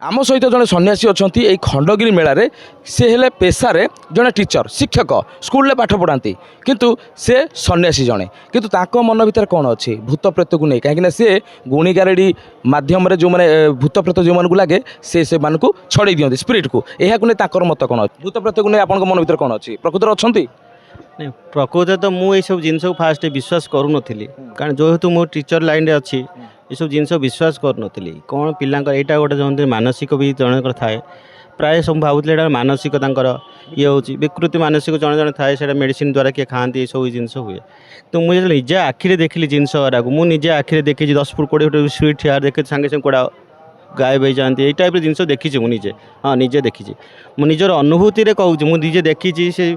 आम सहित जड़े सन्यासी अच्छा ये खंडगिरी मेलार सी हेले पेशार जड़े टीचर शिक्षक स्कूल पाठ पढ़ाती किंतु से सन्यासी जड़े किंतु ताको मन भीतर कौन अच्छी भूत प्रेत को नहीं कहीं सी गुणी गारेडी मध्यम जो मैंने भूत प्रेत जो मन को लगे से मानक छड़े दिखती स्पिरिट को यह नहीं मत कौन भूत प्रेत को नहीं आप मन भीतर कौन अच्छी प्रकृतर अच्छा नहीं प्रकृत तो मुझे सब जिन फास्ट विश्वास करूँ कारण जेहेतु मो टीचर लाइन अच्छी ये सब जिन विश्वास करूँ कौन पिला यहाँ गोटे जो मानसिक भी जनकर थाए प्राय सब भावुले मानसिक ये हूँ विकृति मानसिक जड़े जड़े थाए से मेडिसिन द्वारा किए खाती ये सब जिन हुए तो मुझे निजे आखिरी देखिली जिनस गुराक मुझे आखिरी देखी 10 फुट 20 फुट स्वीट ठिया देखे सांगे सांगे कड़ा गायब हो जाती यही टाइप जिन देखी मुझे हाँ निजे देखी मुझर अनुभूति कहूँ मुझे देखी से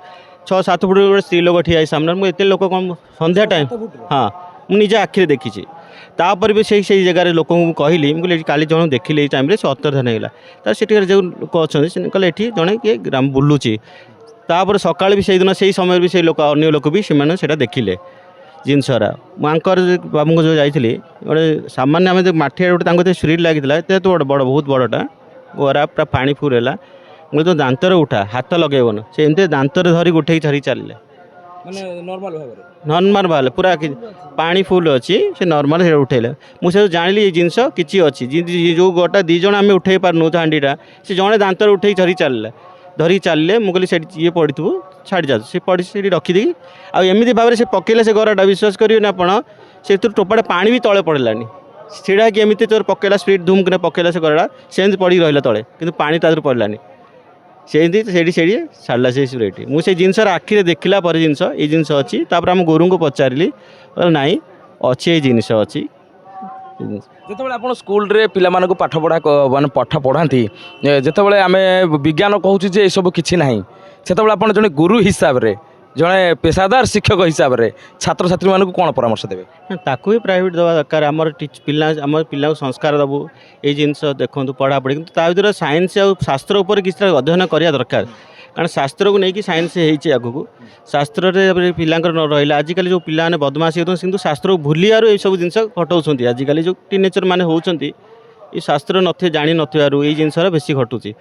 6-7 फुट गोटे स्त्री लोक ठिया सामने मुझे लोक कौन सन्ध्या टाइम हाँ मुझे आखिरी देखी तापर भी से जगह लोक कहली मुझे काली जन देखिले ये टाइम से अंतर्धान होगा तो से जो लोक अच्छा कहले ये जड़े किए ग्राम बुलूची तापर सकाल भी से दिन से समय भी से लोक अन्य लोक भी से देखिले जिनसरा मुझर बाबू को जो जाइली गोटे सामान्य आम मठिया गोटे स्प्रिट लगी तो बड़ बहुत बड़टा गोरा पूरा पानी फुल है मुझे तो दांतर उठा हाथ लगेबन से एमती दांतर धरिक उठे छड़ी चलिए नॉर्मल भाव पूरा पानी फुल अच्छी से नॉर्मल से उठेले मुझे जानी ये जिनस किसी अच्छी जो गोटा दीज आम उठे पार्नु हांडीटा से जड़े दांतर उठे धरी चलिए धरिक चलिए मुझे से ये पड़ी थू छाड़ी जा सी पड़ी से रखीदी आमती भाव से पकेले से गराटा विश्वास करेंगे आप से टोपाटे पानी भी तले पड़लानी सीढ़ा कि एमती तोर पकेला स्पीड धूम कि पकेला से गराटा सेमती पड़ी रहा तले कि पानी तादर पड़लानी से छाड़ा से स्प्रेट मुझे जिनस आखिरे देखला जिनस ये जिनस अच्छी आम गुरु को पचारि नाई अच्छी ये जिनस अच्छी जिते आप स्कूल रे पिला मानक पाठ पढ़ा माने पाठ पढ़ाती जिते आम विज्ञान कहूँ ये सब किसी ना से आप जड़े गुरु हिसाब से जड़े पेशादार शिक्षक हिसाब से छात्र छात्री मानक कौन परामर्श देवे ताकू भी प्राइवेट दवा दरकार आम पिला संस्कार दबू ये जिनस देखो पढ़ापढ़ी कि भर साइंस और शास्त्र उपर किसी अध्ययन करा दरकार कारण शास्त्र को लेकिन साइंस होती आगू शास्त्र पिला रहा आजिकल जो पिला बदमाशी होती किंतु शास्त्र को भूलियार ये सब जिन घटाऊँ आजिकल जो टीनेजर मैंने होती शास्त्र न जाणी नथिबारु ये जिनस बेसी घटुची।